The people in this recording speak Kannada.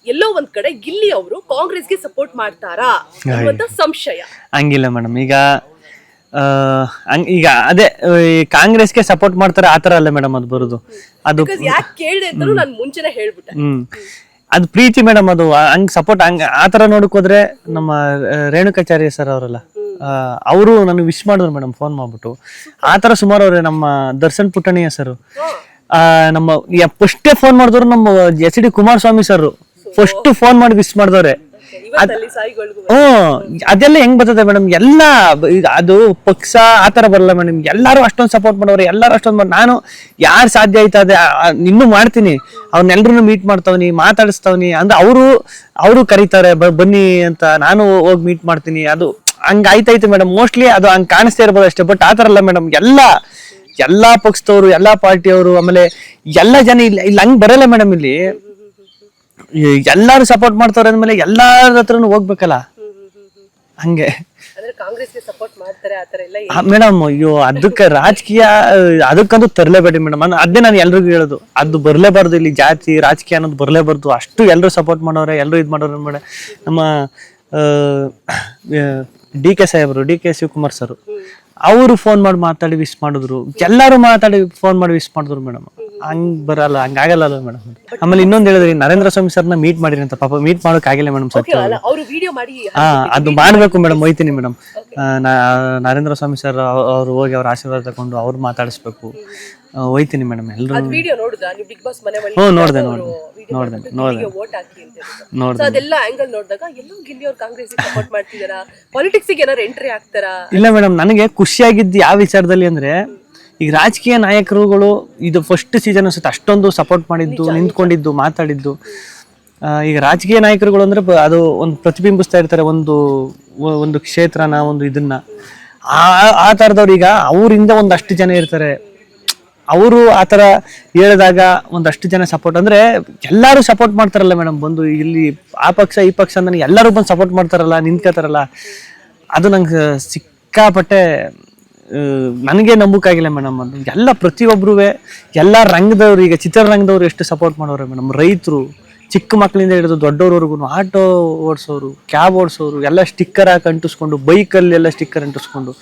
ಎಲ್ಲೋ ಒಂದ್ ಕಡೆ ಗಿಲ್ಲಿ ಅವರು ಕಾಂಗ್ರೆಸ್ಗೆ ಸಪೋರ್ಟ್ ಮಾಡ್ತಾರಾ ಅನ್ನುವಂತ ಸಂಶಯ. ಹಂಗಿಲ್ಲ ಮೇಡಮ್. ಈಗ ಅದೇ ಈ ಕಾಂಗ್ರೆಸ್ಗೆ ಸಪೋರ್ಟ್ ಮಾಡ್ತಾರೆ ಆತರ ಅಲ್ಲ ಮೇಡಮ್ ಅದು ಬರುದು. ಅದು ಯಾಕೆ ಕೇಳಿದೆ ಅಂತ ನಾನು ಮುಂಚೆನೆ ಹೇಳ್ಬಿಟ್ಟೆ. ಅದು ಪ್ರೀತಿ ಮೇಡಮ್. ಅದು ಹಂಗ್ ಸಪೋರ್ಟ್ ಹಂಗ ಆತರ ನೋಡಕ್ ಹೋದ್ರೆ ನಮ್ಮ ರೇಣುಕಾಚಾರ್ಯ ಸರ್ ಅವರಲ್ಲ, ಅವರು ನನಗೆ ವಿಶ್ ಮಾಡಿದ್ರು ಮೇಡಮ್ ಫೋನ್ ಮಾಡ್ಬಿಟ್ಟು. ಆತರ ಸುಮಾರು ಅವ್ರೆ. ನಮ್ಮ ದರ್ಶನ್ ಪುಟ್ಟಣಿಯ ಸರ್, ನಮ್ಮ ಫಸ್ಟೇ ಫೋನ್ ಮಾಡಿದವ್ರು ನಮ್ಮ H D Kumaraswamy sir first phone ಮಾಡಿ ವಿಶ್ ಮಾಡಿದವ್ರೆ. ಅದೆಲ್ಲ ಹೆಂಗ್ ಬರ್ತದೆ ಮೇಡಮ್? ಎಲ್ಲ ಅದು ಪಕ್ಷ ಆತರ ಬರಲ್ಲ ಮೇಡಮ್. ಎಲ್ಲಾರು ಅಷ್ಟೊಂದು ಸಪೋರ್ಟ್ ಮಾಡೋರು, ಎಲ್ಲಾರು ಅಷ್ಟೊಂದು ನಾನು ಯಾರು ಸಾಧ್ಯ ಆಯ್ತದೆ ಇನ್ನೂ ಮಾಡ್ತೀನಿ, ಅವ್ರನ್ನೆಲ್ರು ಮೀಟ್ ಮಾಡ್ತಾವ್ನಿ, ಮಾತಾಡಿಸ್ತಾವ್ನಿ ಅಂದ್ರೆ ಅವರು ಕರೀತಾರೆ ಬನ್ನಿ ಅಂತ, ನಾನು ಹೋಗಿ ಮೀಟ್ ಮಾಡ್ತೀನಿ. ಅದು ಹಂಗ ಆಯ್ತೈತೆ ಮೇಡಮ್. ಮೋಸ್ಟ್ಲಿ ಅದು ಹಂಗ್ ಕಾಣಿಸ್ತಾ ಇರ್ಬೋದು ಅಷ್ಟೇ, ಬಟ್ ಆತರ ಅಲ್ಲ ಮೇಡಮ್. ಎಲ್ಲಾ ಪಕ್ಷದವ್ರು, ಎಲ್ಲಾ ಪಾರ್ಟಿಯವರು, ಆಮೇಲೆ ಎಲ್ಲಾ ಜನ ಇಲ್ಲಿ ಹಂಗ್ ಬರಲ್ಲ ಮೇಡಮ್. ಇಲ್ಲಿ ಎಲ್ಲಾರು ಸಪೋರ್ಟ್ ಮಾಡ್ತಾವ್ರೆ ಅಂದ್ಮೇಲೆ ಎಲ್ಲಾರ ಹತ್ರನು ಹೋಗ್ಬೇಕಲ್ಲ, ಹಂಗೆ ಮೇಡಮ್. ಅಯ್ಯೋ ಅದಕ್ಕೆ ರಾಜಕೀಯ ಅದಕ್ಕಂತೂ ತರಲೇಬೇಡಿ ಮೇಡಮ್. ಅದೇ ನಾನು ಎಲ್ರಿಗೂ ಹೇಳೋದು, ಅದು ಬರ್ಲೇಬಾರ್ದು. ಇಲ್ಲಿ ಜಾತಿ ರಾಜಕೀಯ ಅನ್ನೋದು ಬರ್ಲೇಬಾರ್ದು. ಅಷ್ಟು ಎಲ್ರು ಸಪೋರ್ಟ್ ಮಾಡೋರೆ, ಎಲ್ರು ಇದ್ ಮಾಡೋರು ಮೇಡಮ್. ನಮ್ಮ ಡಿ ಕೆ ಸಾಹೇಬ್ರು, ಡಿ ಕೆ ಶಿವಕುಮಾರ್ ಸರ್, ಅವರು ಫೋನ್ ಮಾಡಿ ಮಾತಾಡಿ ವಿಶ್ ಮಾಡಿದ್ರು. ಎಲ್ಲಾರು ಮಾತಾಡಿ ಫೋನ್ ಮಾಡಿ ವಿಶ್ ಮಾಡಿದ್ರು ಮೇಡಮ್. ಹಂಗ್ ಬರಲ್ಲ, ಹಂಗಾಗಲ್ಲ ಮೇಡಮ್. ಆಮೇಲೆ ಇನ್ನೊಂದ್ ಹೇಳಿದ್ರಿ, ನರೇಂದ್ರ ಸ್ವಾಮಿ ಸರ್ನ ಮೀಟ್ ಮಾಡಿರಿ ಅಂತ. ಪಾಪ ಮೀಟ್ ಮಾಡೋಕ್ ಆಗಿಲ್ಲ ಮೇಡಮ್. ಅದು ಮಾಡ್ಬೇಕು madam. ಹೋಯ್ತೀನಿ madam. Narendra Swamy sir ಅವ್ರು ಹೋಗಿ ಅವ್ರ ಆಶೀರ್ವಾದ ತಗೊಂಡು ಅವ್ರು ಮಾತಾಡಿಸ್ಬೇಕು. ಹೋಯ್ತೀನಿ ಮೇಡಮ್. ಎಲ್ರು ನೋಡ್ದೆ. ಇಲ್ಲ ಮೇಡಮ್, ನನಗೆ ಖುಷಿಯಾಗಿದ್ದು ಯಾವ ವಿಚಾರದಲ್ಲಿ ಅಂದ್ರೆ, ಈಗ ರಾಜಕೀಯ ನಾಯಕರುಗಳು ಇದು ಫಸ್ಟ್ ಸೀಸನ್ ಅನ್ಸುತ್ತೆ ಅಷ್ಟೊಂದು ಸಪೋರ್ಟ್ ಮಾಡಿದ್ದು, ನಿಂತ್ಕೊಂಡಿದ್ದು, ಮಾತಾಡಿದ್ದು. ಈಗ ರಾಜಕೀಯ ನಾಯಕರುಗಳು ಅಂದ್ರೆ ಅದು ಒಂದು ಪ್ರತಿಬಿಂಬಿಸ್ತಾ ಇರ್ತಾರೆ ಒಂದು ಕ್ಷೇತ್ರನ, ಒಂದು ಇದನ್ನ. ಆ ತರದವ್ರು ಈಗ ಅವರಿಂದ ಒಂದಷ್ಟು ಜನ ಇರ್ತಾರೆ. ಅವರು ಆತರ ಹೇಳಿದಾಗ ಒಂದಷ್ಟು ಜನ ಸಪೋರ್ಟ್ ಅಂದ್ರೆ ಎಲ್ಲಾರು ಸಪೋರ್ಟ್ ಮಾಡ್ತಾರಲ್ಲ ಮೇಡಮ್. ಬಂದು ಇಲ್ಲಿ ಆ ಪಕ್ಷ ಈ ಪಕ್ಷ ಅಂದ್ರೆ ಎಲ್ಲರೂ ಬಂದು ಸಪೋರ್ಟ್ ಮಾಡ್ತಾರಲ್ಲ, ನಿಂತ್ಕೋತಾರಲ್ಲ. ಅದು ನಂಗೆ ಸಿಕ್ಕಾಪಟ್ಟೆ ನನಗೆ ನಂಬಕ್ಕಾಗಿಲ್ಲ ಮೇಡಮ್. ಅದು ಎಲ್ಲ ಪ್ರತಿಯೊಬ್ರು ಎಲ್ಲ ರಂಗದವ್ರು, ಈಗ ಚಿತ್ರರಂಗದವ್ರು ಎಷ್ಟು ಸಪೋರ್ಟ್ ಮಾಡೋರು ಮೇಡಮ್. ರೈತರು, ಚಿಕ್ಕ ಮಕ್ಕಳಿಂದ ಹಿಡಿದು ದೊಡ್ಡವ್ರವರೆಗೂ, ಆಟೋ ಓಡಿಸೋರು, ಕ್ಯಾಬ್ ಓಡಿಸೋರು, ಎಲ್ಲ ಸ್ಟಿಕ್ಕರ್ ಹಾಕಿ ಅಂಟಿಸ್ಕೊಂಡು, ಬೈಕಲ್ಲಿ ಎಲ್ಲ ಸ್ಟಿಕ್ಕರ್ ಅಂಟಿಸ್ಕೊಂಡು